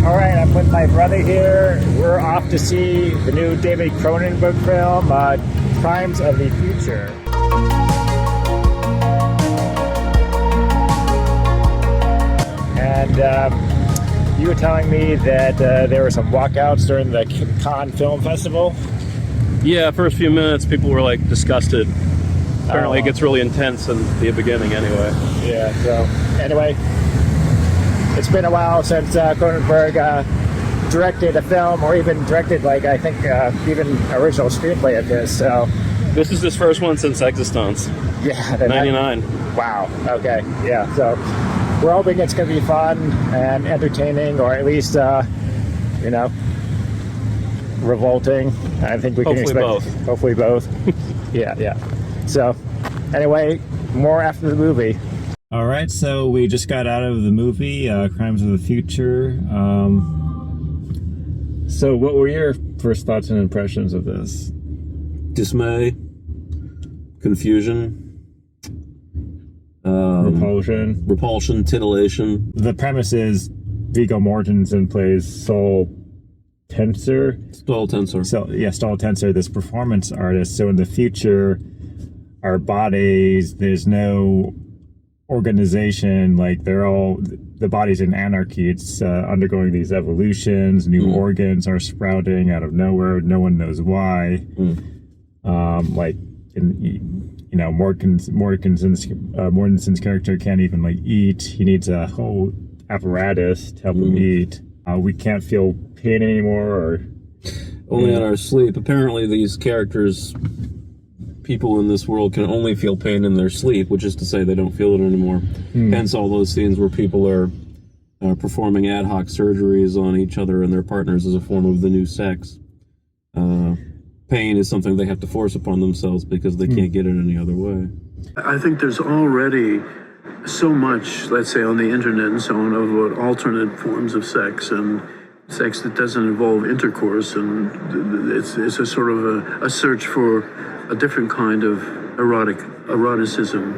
All right, I'm with my brother here. We're off to see the new David Cronenberg film, Crimes of the Future. And you were telling me that there were some walkouts during the Cannes Film Festival. Yeah, first few minutes, people were like disgusted. Apparently, it gets really intense in the beginning, anyway. Yeah. So anyway, it's been a while since Cronenberg directed a film, or even directed, like, I think, even original screenplay of this. So this is his first one since Existence. Yeah. 99. Wow. Okay. Yeah. So we're hoping it's going to be fun and entertaining, or at least, revolting. I think we can expect both. Hopefully both. Yeah. So anyway, more after the movie. All right, so we just got out of the movie, Crimes of the Future. So what were your first thoughts and impressions of this? Dismay, confusion, repulsion, titillation. The premise is Viggo Mortensen plays Saul Tenser. Stahl Tenser, this performance artist. So in the future, our bodies, there's no organization, like the body's in anarchy. It's undergoing these evolutions. New organs are sprouting out of nowhere. No one knows why. Mortensen's character can't even eat. He needs a whole apparatus to help him eat. We can't feel pain anymore, or only in our sleep. Apparently, these characters, people in this world, can only feel pain in their sleep, which is to say they don't feel it anymore. Hence all those scenes where people are performing ad hoc surgeries on each other and their partners as a form of the new sex. Pain is something they have to force upon themselves because they can't get it any other way. I think there's already so much, let's say, on the internet and so on, of what alternate forms of sex and sex that doesn't involve intercourse, and it's a sort of a search for a different kind of eroticism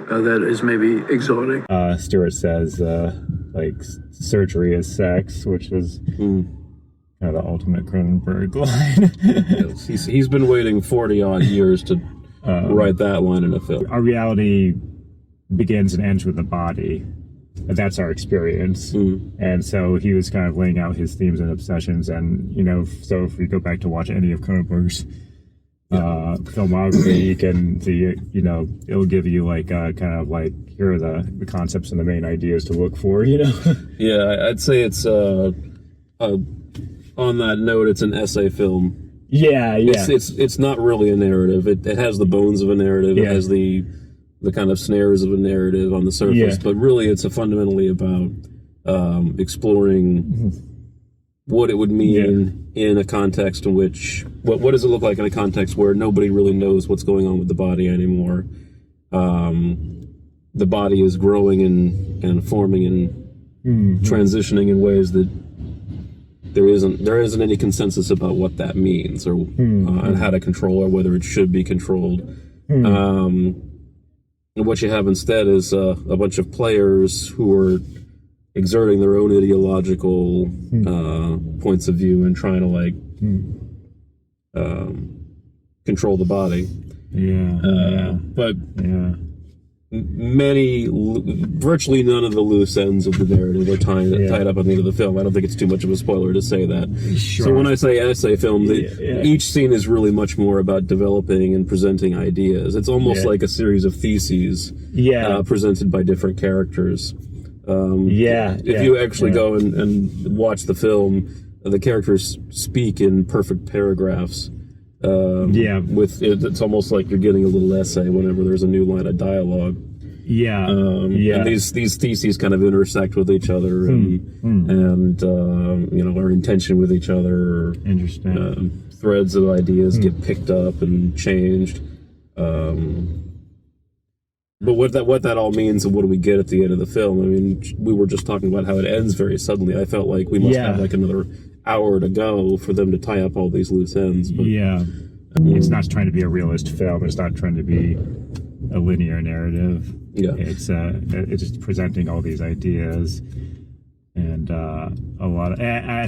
that is maybe exotic. Stewart says surgery is sex, which is kind of the ultimate Cronenberg line. Yes, he's been waiting 40 odd years to write that line in a film. Our reality begins and ends with the body. That's our experience. And so he was kind of laying out his themes and obsessions, and so if we go back to watch any of Cronenberg's filmography, you can see, it'll give you here are the concepts and the main ideas to look for. Yeah, I'd say it's on that note, it's an essay film. Yeah. It's not really a narrative. It has the bones of a narrative. It has the kind of snares of a narrative on the surface, but really it's fundamentally about exploring what it would mean in a context in which, what does it look like in a context where nobody really knows what's going on with the body anymore. The body is growing and forming and transitioning in ways that there isn't any consensus about what that means, or and how to control, or whether it should be controlled. And what you have instead is a bunch of players who are exerting their own ideological points of view and trying to control the body. But virtually none of the loose ends of the narrative are tied up at the end of the film. I don't think it's too much of a spoiler to say that. Sure. So when I say essay film, each scene is really much more about developing and presenting ideas. It's almost like a series of theses presented by different characters. If you actually go and watch the film, the characters speak in perfect paragraphs. It's almost like you're getting a little essay whenever there's a new line of dialogue. And these theses kind of intersect with each other and are in tension with each other. Interesting. Threads of ideas get picked up and changed. But what that all means, and what do we get at the end of the film? I mean, we were just talking about how it ends very suddenly. I felt like we must have another hour to go for them to tie up all these loose ends. But, it's not trying to be a realist film. It's not trying to be a linear narrative. It's just presenting all these ideas, and and a lot of,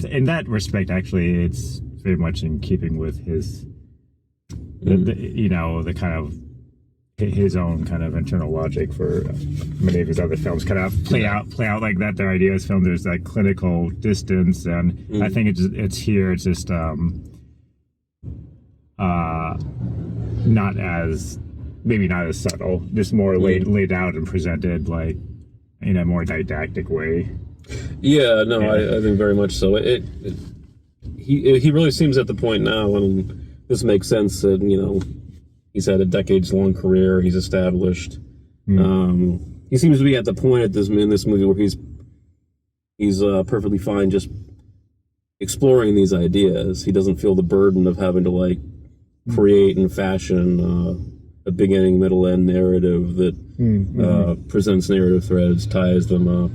in that respect, actually, it's very much in keeping with his, the kind of his own kind of internal logic for many of his other films. Kind of play out like that. Their ideas film. There's that clinical distance, and I think it's here. It's just not as subtle, just more laid out and presented like in a more didactic way. Yeah, no, I think very much so. He really seems at the point now, and this makes sense that, he's had a decades-long career, he's established. He seems to be at the point in this movie where he's perfectly fine just exploring these ideas. He doesn't feel the burden of having to like create and fashion a beginning, middle, end narrative that presents narrative threads, ties them up.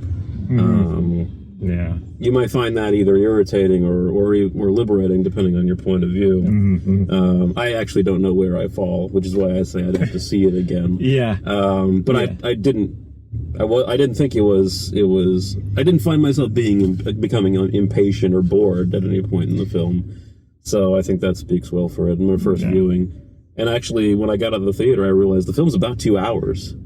You might find that either irritating or liberating, depending on your point of view. I actually don't know where I fall, which is why I say I'd have to see it again. But I didn't think it was. I didn't find myself becoming impatient or bored at any point in the film. So I think that speaks well for it in my first viewing. And actually, when I got out of the theater, I realized the film's about 2 hours.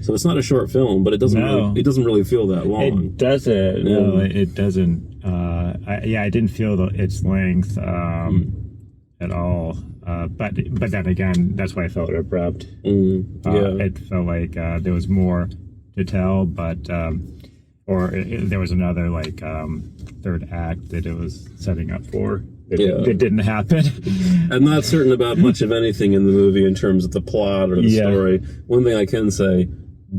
So it's not a short film, but it doesn't really feel that long. It doesn't. No, it doesn't. I didn't feel its length at all. But then again, that's why I felt abrupt. It felt like there was more to tell, but there was another third act that it was setting up for. It didn't happen. I'm not certain about much of anything in the movie in terms of the plot or the story. One thing I can say: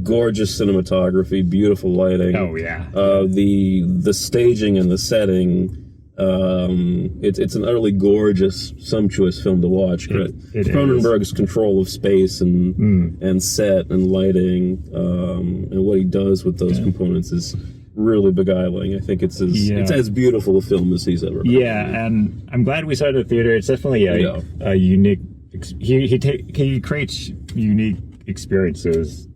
gorgeous cinematography, beautiful lighting. Oh yeah. The staging and the setting. It's an utterly gorgeous, sumptuous film to watch. Cronenberg's control of space and set and lighting and what he does with those components is really beguiling. I think it's as beautiful a film as he's ever made. And I'm glad we saw it at the theater. It's definitely a unique. He creates unique experiences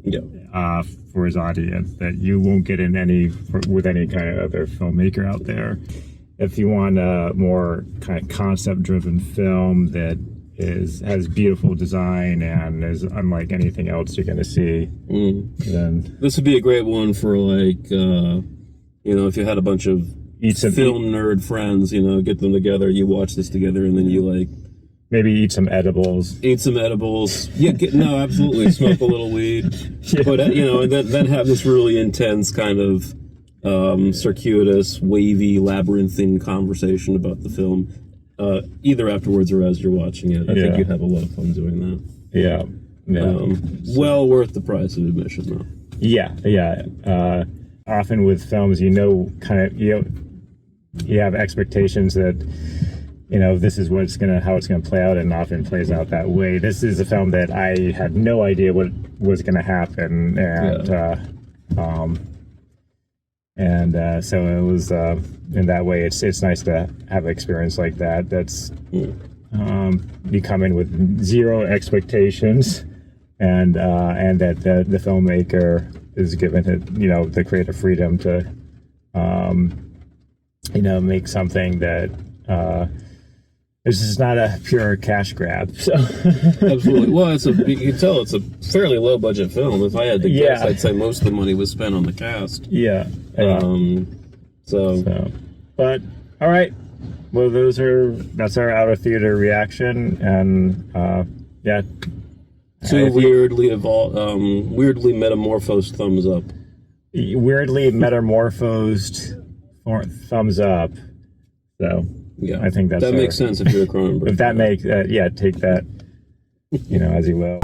for his audience that you won't get with any kind of other filmmaker out there. If you want a more kind of concept-driven film that has beautiful design and is unlike anything else you're going to see, then this would be a great one for if you had a bunch of film nerd friends, get them together, you watch this together, and then you maybe eat some edibles. Yeah, absolutely. Smoke a little weed, but and then have this really intense kind of circuitous, wavy, labyrinthine conversation about the film, either afterwards or as you're watching it. I think you'd have a lot of fun doing that. Well worth the price of admission, though. Often with films, you have expectations that this is how it's gonna play out, and often plays out that way. This is a film that I had no idea what was gonna happen, and so it was in that way. It's nice to have an experience like that. That's you come in with zero expectations, and that the filmmaker is given it the creative freedom to make something that it's just not a pure cash grab. So absolutely. Well, you can tell it's a fairly low budget film. If I had to guess, I'd say most of the money was spent on the cast. But all right. Well, that's our out of theater reaction, and two weirdly metamorphosed thumbs up. Weirdly metamorphosed thumbs up. So I think that makes sense if you're a Cronenberg. If that makes take that as you will.